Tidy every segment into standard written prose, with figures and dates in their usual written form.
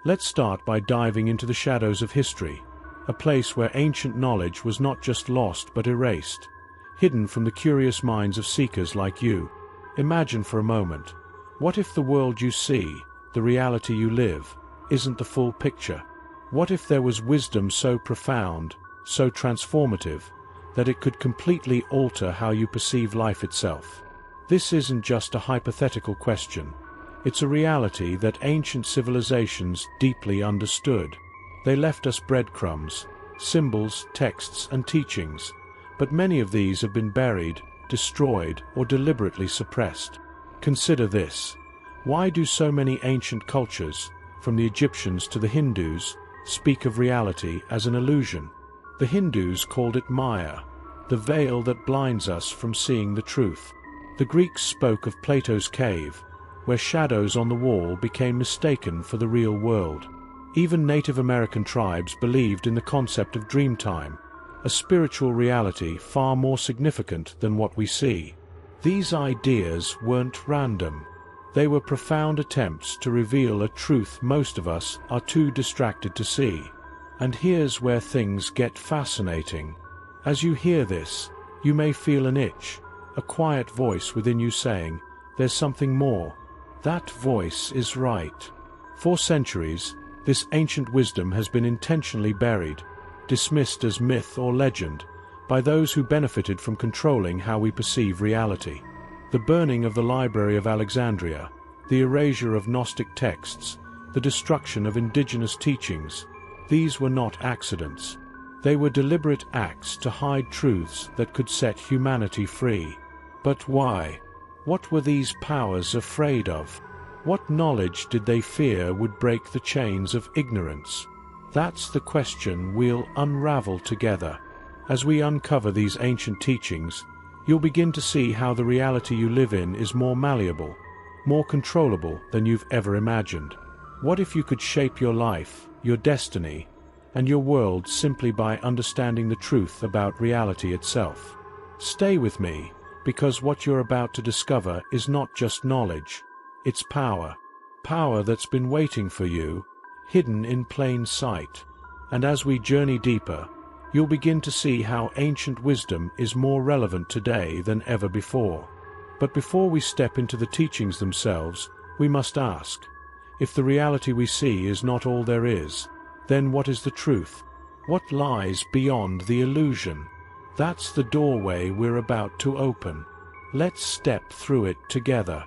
Let's start by diving into the shadows of history, a place where ancient knowledge was not just lost but erased, hidden from the curious minds of seekers like you. Imagine for a moment, what if the world you see, the reality you live, isn't the full picture? What if there was wisdom so profound, so transformative, that it could completely alter how you perceive life itself? This isn't just a hypothetical question. It's a reality that ancient civilizations deeply understood. They left us breadcrumbs, symbols, texts, and teachings, but many of these have been buried, destroyed, or deliberately suppressed. Consider this. Why do so many ancient cultures, from the Egyptians to the Hindus, speak of reality as an illusion? The Hindus called it Maya, the veil that blinds us from seeing the truth. The Greeks spoke of Plato's cave, where shadows on the wall became mistaken for the real world. Even Native American tribes believed in the concept of dreamtime, a spiritual reality far more significant than what we see. These ideas weren't random. They were profound attempts to reveal a truth most of us are too distracted to see. And here's where things get fascinating. As you hear this, you may feel an itch, a quiet voice within you saying, "There's something more." That voice is right. For centuries, this ancient wisdom has been intentionally buried, dismissed as myth or legend, by those who benefited from controlling how we perceive reality. The burning of the Library of Alexandria, the erasure of Gnostic texts, the destruction of indigenous teachings, these were not accidents. They were deliberate acts to hide truths that could set humanity free. But why? What were these powers afraid of? What knowledge did they fear would break the chains of ignorance? That's the question we'll unravel together. As we uncover these ancient teachings, you'll begin to see how the reality you live in is more malleable, more controllable than you've ever imagined. What if you could shape your life, your destiny, and your world simply by understanding the truth about reality itself? Stay with me, because what you're about to discover is not just knowledge, it's power. Power that's been waiting for you, hidden in plain sight. And as we journey deeper, you'll begin to see how ancient wisdom is more relevant today than ever before. But before we step into the teachings themselves, we must ask, if the reality we see is not all there is, then what is the truth? What lies beyond the illusion? That's the doorway we're about to open. Let's step through it together.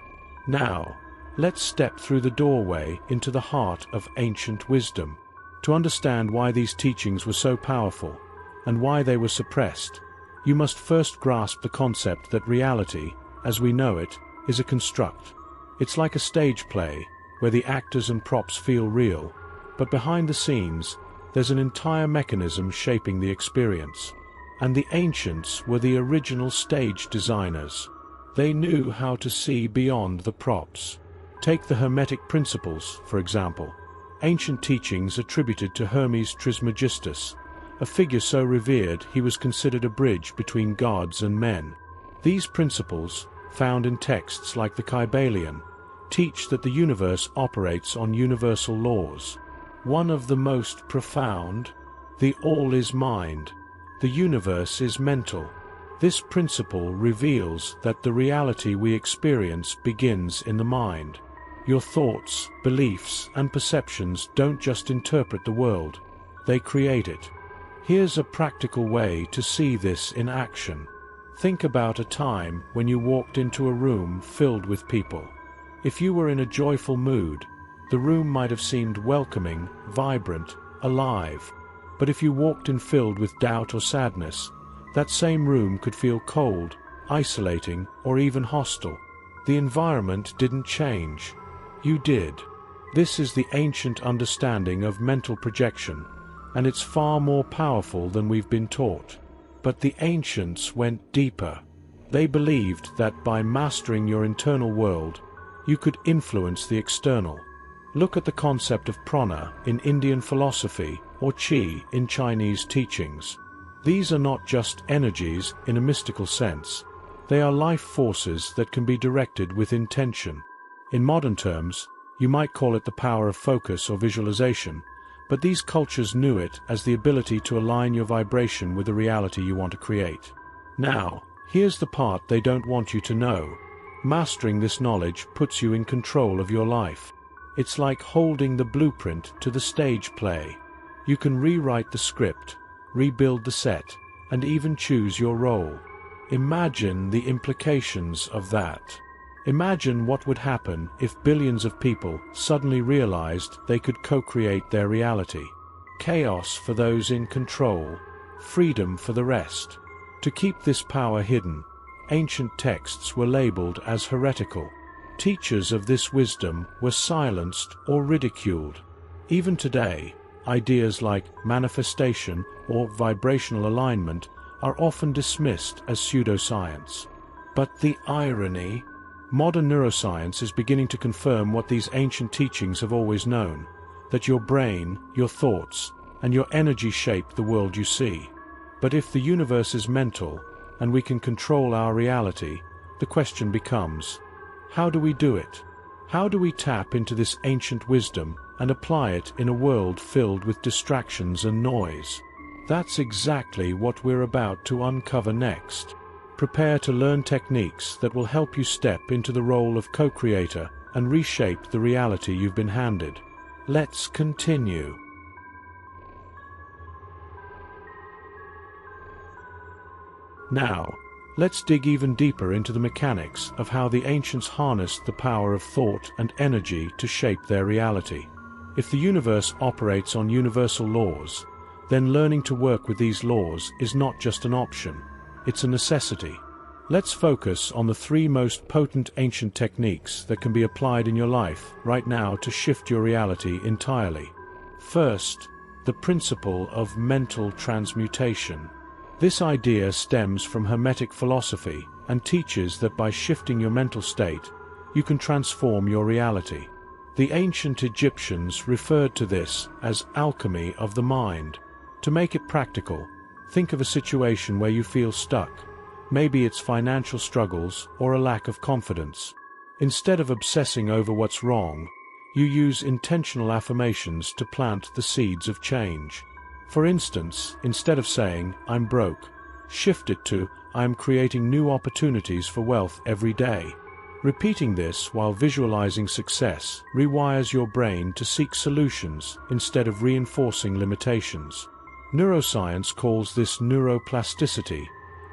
Now, let's step through the doorway into the heart of ancient wisdom. To understand why these teachings were so powerful, and why they were suppressed, you must first grasp the concept that reality, as we know it, is a construct. It's like a stage play, where the actors and props feel real, but behind the scenes, there's an entire mechanism shaping the experience. And the ancients were the original stage designers. They knew how to see beyond the props. Take the Hermetic principles, for example. Ancient teachings attributed to Hermes Trismegistus, a figure so revered he was considered a bridge between gods and men. These principles, found in texts like the Kybalion, teach that the universe operates on universal laws. One of the most profound, the all is mind. The universe is mental. This principle reveals that the reality we experience begins in the mind. Your thoughts, beliefs, and perceptions don't just interpret the world, they create it. Here's a practical way to see this in action. Think about a time when you walked into a room filled with people. If you were in a joyful mood, the room might have seemed welcoming, vibrant, alive. But if you walked in filled with doubt or sadness, that same room could feel cold, isolating, or even hostile. The environment didn't change. You did. This is the ancient understanding of mental projection, and it's far more powerful than we've been taught. But the ancients went deeper. They believed that by mastering your internal world, you could influence the external. Look at the concept of prana in Indian philosophy, or qi in Chinese teachings. These are not just energies in a mystical sense. They are life forces that can be directed with intention. In modern terms, You might call it the power of focus or visualization, but these cultures knew it as the ability to align your vibration with the reality you want to create. Now, here's the part they don't want you to know. Mastering this knowledge puts you in control of your life. It's like holding the blueprint to the stage play. You can rewrite the script, rebuild the set, and even choose your role. Imagine the implications of that. Imagine what would happen if billions of people suddenly realized they could co-create their reality. Chaos for those in control, freedom for the rest. To keep this power hidden, ancient texts were labeled as heretical. Teachers of this wisdom were silenced or ridiculed. Even today, ideas like manifestation or vibrational alignment are often dismissed as pseudoscience. But the irony? Modern neuroscience is beginning to confirm what these ancient teachings have always known, that your brain, your thoughts, and your energy shape the world you see. But if the universe is mental, and we can control our reality, the question becomes, how do we do it? How do we tap into this ancient wisdom and apply it in a world filled with distractions and noise? That's exactly what we're about to uncover next. Prepare to learn techniques that will help you step into the role of co-creator and reshape the reality you've been handed. Let's continue. Now, let's dig even deeper into the mechanics of how the ancients harnessed the power of thought and energy to shape their reality. If the universe operates on universal laws, then learning to work with these laws is not just an option, it's a necessity. Let's focus on the three most potent ancient techniques that can be applied in your life right now to shift your reality entirely. First, the principle of mental transmutation. This idea stems from Hermetic philosophy and teaches that by shifting your mental state, you can transform your reality. The ancient Egyptians referred to this as alchemy of the mind. To make it practical, think of a situation where you feel stuck. Maybe it's financial struggles or a lack of confidence. Instead of obsessing over what's wrong, you use intentional affirmations to plant the seeds of change. For instance, instead of saying, "I'm broke," shift it to, "I am creating new opportunities for wealth every day." Repeating this while visualizing success rewires your brain to seek solutions instead of reinforcing limitations. Neuroscience calls this neuroplasticity,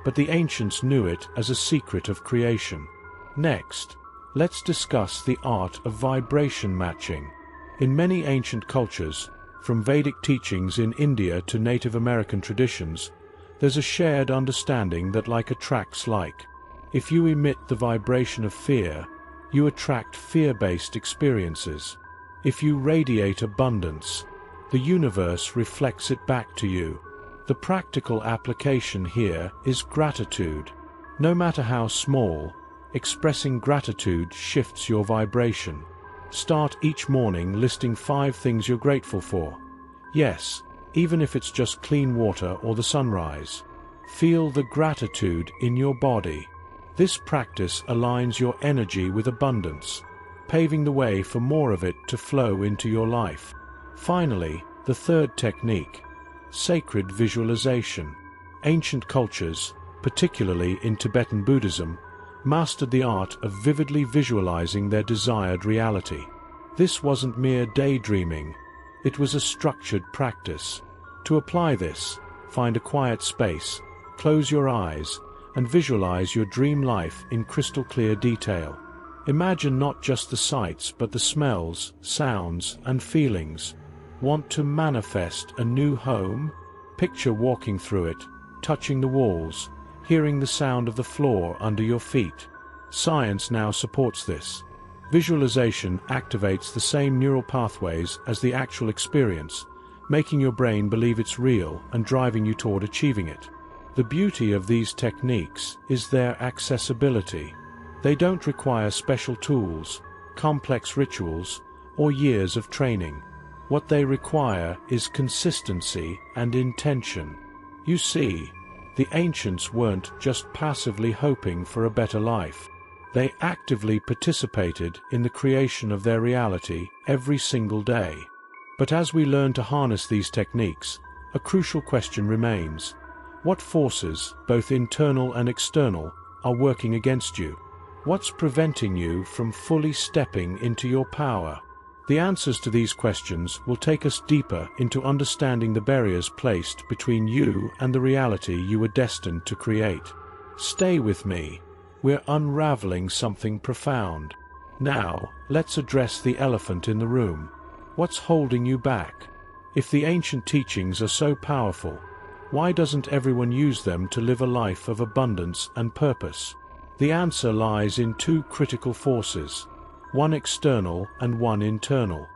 but the ancients knew it as a secret of creation. Next, let's discuss the art of vibration matching. In many ancient cultures, from Vedic teachings in India to Native American traditions, there's a shared understanding that like attracts like. If you emit the vibration of fear, you attract fear-based experiences. If you radiate abundance, the universe reflects it back to you. The practical application here is gratitude. No matter how small, expressing gratitude shifts your vibration. Start each morning listing 5 things you're grateful for. Yes, even if it's just clean water or the sunrise. Feel the gratitude in your body. This practice aligns your energy with abundance, paving the way for more of it to flow into your life. Finally, the third technique, sacred visualization. Ancient cultures, particularly in Tibetan Buddhism, mastered the art of vividly visualizing their desired reality. This wasn't mere daydreaming, it was a structured practice. To apply this, find a quiet space, close your eyes, and visualize your dream life in crystal clear detail. Imagine not just the sights but the smells, sounds, and feelings. Want to manifest a new home? Picture walking through it, touching the walls, hearing the sound of the floor under your feet. Science now supports this. Visualization activates the same neural pathways as the actual experience, making your brain believe it's real and driving you toward achieving it. The beauty of these techniques is their accessibility. They don't require special tools, complex rituals, or years of training. What they require is consistency and intention. You see, the ancients weren't just passively hoping for a better life. They actively participated in the creation of their reality every single day. But as we learn to harness these techniques, a crucial question remains. What forces, both internal and external, are working against you? What's preventing you from fully stepping into your power? The answers to these questions will take us deeper into understanding the barriers placed between you and the reality you were destined to create. Stay with me. We're unraveling something profound. Now, let's address the elephant in the room. What's holding you back? If the ancient teachings are so powerful, why doesn't everyone use them to live a life of abundance and purpose? The answer lies in two critical forces, one external and one internal.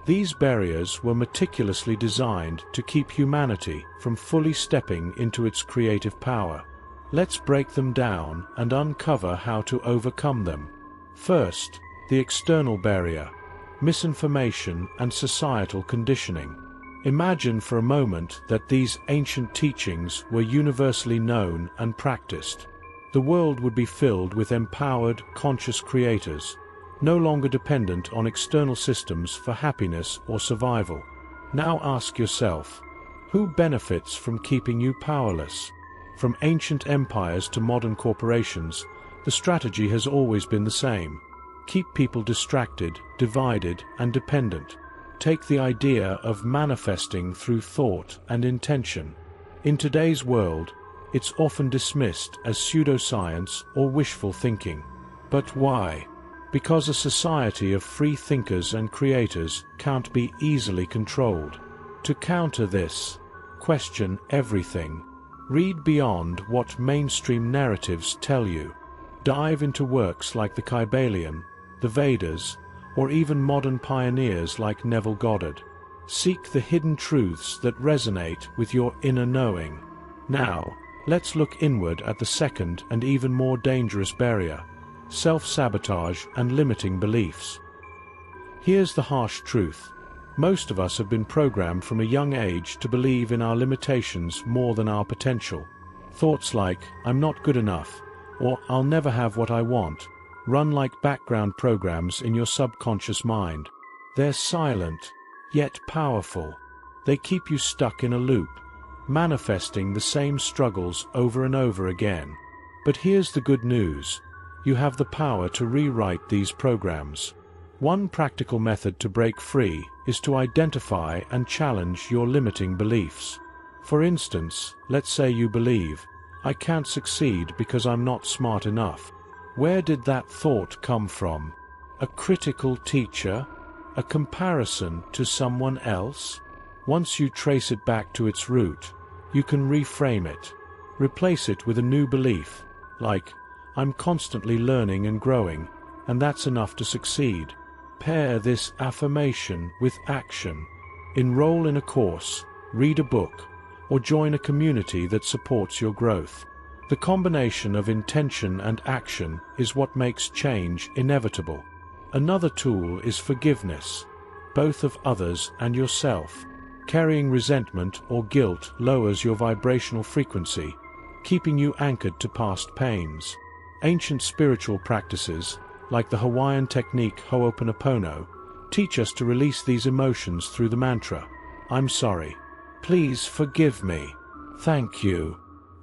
These barriers were meticulously designed to keep humanity from fully stepping into its creative power. Let's break them down and uncover how to overcome them. First, the external barrier, misinformation and societal conditioning. Imagine for a moment that these ancient teachings were universally known and practiced. The world would be filled with empowered, conscious creators, no longer dependent on external systems for happiness or survival. Now ask yourself, who benefits from keeping you powerless? From ancient empires to modern corporations, the strategy has always been the same. Keep people distracted, divided, and dependent. Take the idea of manifesting through thought and intention. In today's world, it's often dismissed as pseudoscience or wishful thinking. But why? Because a society of free thinkers and creators can't be easily controlled. To counter this, question everything. Read beyond what mainstream narratives tell you. Dive into works like the Kybalion, the Vedas, or even modern pioneers like Neville Goddard. Seek the hidden truths that resonate with your inner knowing. Now, let's look inward at the second and even more dangerous barrier, self-sabotage and limiting beliefs. Here's the harsh truth. Most of us have been programmed from a young age to believe in our limitations more than our potential. Thoughts like, "I'm not good enough," or "I'll never have what I want," run like background programs in your subconscious mind. They're silent, yet powerful. They keep you stuck in a loop, manifesting the same struggles over and over again. But here's the good news. You have the power to rewrite these programs. One practical method to break free is to identify and challenge your limiting beliefs. For instance, let's say you believe, "I can't succeed because I'm not smart enough." Where did that thought come from? A critical teacher? A comparison to someone else? Once you trace it back to its root, you can reframe it. Replace it with a new belief, like, "I'm constantly learning and growing, and that's enough to succeed." Pair this affirmation with action. Enroll in a course, read a book, or join a community that supports your growth. The combination of intention and action is what makes change inevitable. Another tool is forgiveness, both of others and yourself. Carrying resentment or guilt lowers your vibrational frequency, keeping you anchored to past pains. Ancient spiritual practices, like the Hawaiian technique Ho'oponopono, teach us to release these emotions through the mantra, "I'm sorry. Please forgive me. Thank you.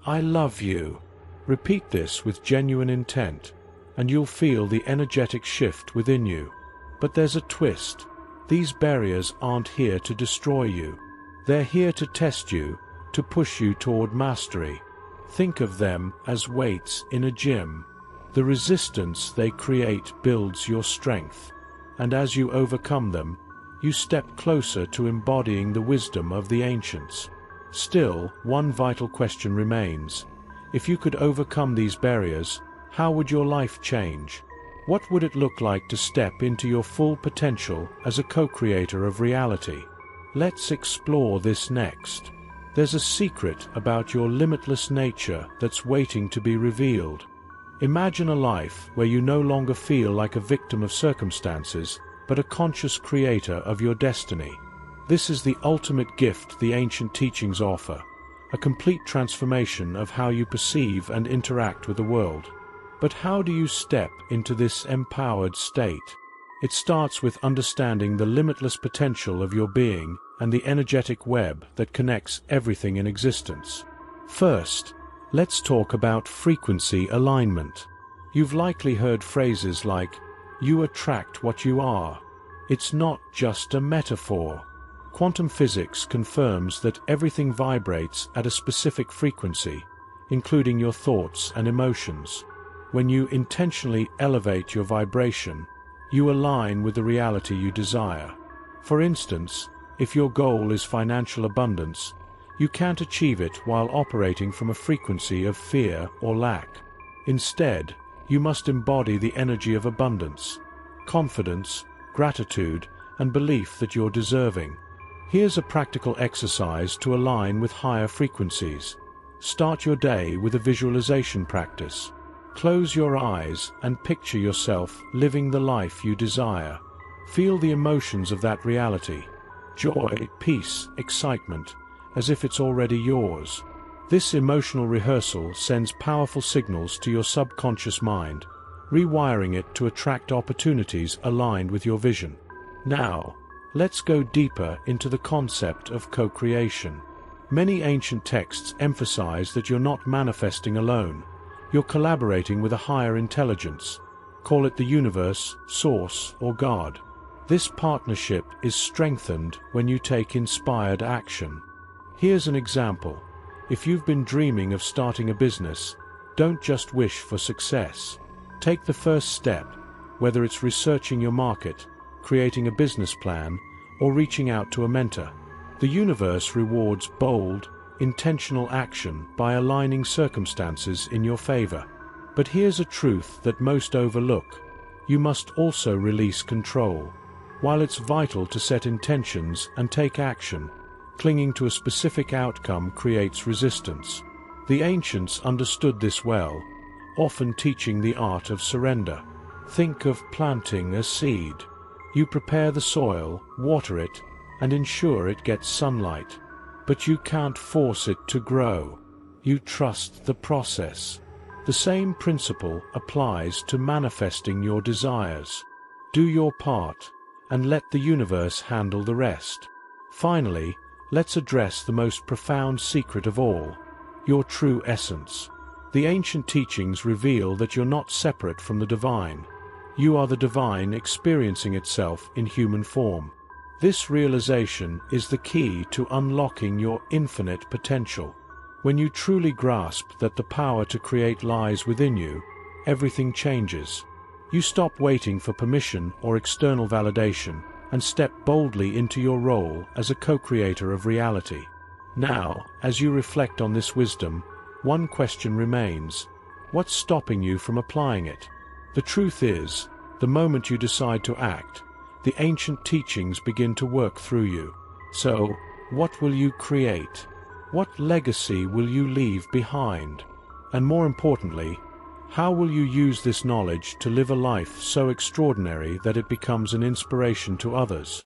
I love you." Repeat this with genuine intent, and you'll feel the energetic shift within you. But there's a twist. These barriers aren't here to destroy you. They're here to test you, to push you toward mastery. Think of them as weights in a gym. The resistance they create builds your strength, and as you overcome them, you step closer to embodying the wisdom of the ancients. Still, one vital question remains. If you could overcome these barriers, how would your life change? What would it look like to step into your full potential as a co-creator of reality? Let's explore this next. There's a secret about your limitless nature that's waiting to be revealed. Imagine a life where you no longer feel like a victim of circumstances, but a conscious creator of your destiny. This is the ultimate gift the ancient teachings offer, a complete transformation of how you perceive and interact with the world. But how do you step into this empowered state? It starts with understanding the limitless potential of your being and the energetic web that connects everything in existence. First, let's talk about frequency alignment. You've likely heard phrases like, "You attract what you are." It's not just a metaphor. Quantum physics confirms that everything vibrates at a specific frequency, including your thoughts and emotions. When you intentionally elevate your vibration, you align with the reality you desire. For instance, if your goal is financial abundance, you can't achieve it while operating from a frequency of fear or lack. Instead, you must embody the energy of abundance, confidence, gratitude, and belief that you're deserving. Here's a practical exercise to align with higher frequencies. Start your day with a visualization practice. Close your eyes and picture yourself living the life you desire. Feel the emotions of that reality: joy, peace, excitement, as if it's already yours. This emotional rehearsal sends powerful signals to your subconscious mind, rewiring it to attract opportunities aligned with your vision. Now, let's go deeper into the concept of co-creation. Many ancient texts emphasize that you're not manifesting alone. You're collaborating with a higher intelligence. Call it the universe, source, or God. This partnership is strengthened when you take inspired action. Here's an example. If you've been dreaming of starting a business, don't just wish for success. Take the first step, whether it's researching your market, creating a business plan, or reaching out to a mentor. The universe rewards bold, intentional action by aligning circumstances in your favor. But here's a truth that most overlook. You must also release control. While it's vital to set intentions and take action, clinging to a specific outcome creates resistance. The ancients understood this well, often teaching the art of surrender. Think of planting a seed. You prepare the soil, water it, and ensure it gets sunlight. But you can't force it to grow. You trust the process. The same principle applies to manifesting your desires. Do your part, and let the universe handle the rest. Finally, let's address the most profound secret of all: your true essence. The ancient teachings reveal that you're not separate from the divine. You are the divine experiencing itself in human form. This realization is the key to unlocking your infinite potential. When you truly grasp that the power to create lies within you, everything changes. You stop waiting for permission or external validation and step boldly into your role as a co-creator of reality. Now, as you reflect on this wisdom, one question remains: what's stopping you from applying it? The truth is, the moment you decide to act, the ancient teachings begin to work through you. So, what will you create? What legacy will you leave behind? And more importantly, how will you use this knowledge to live a life so extraordinary that it becomes an inspiration to others?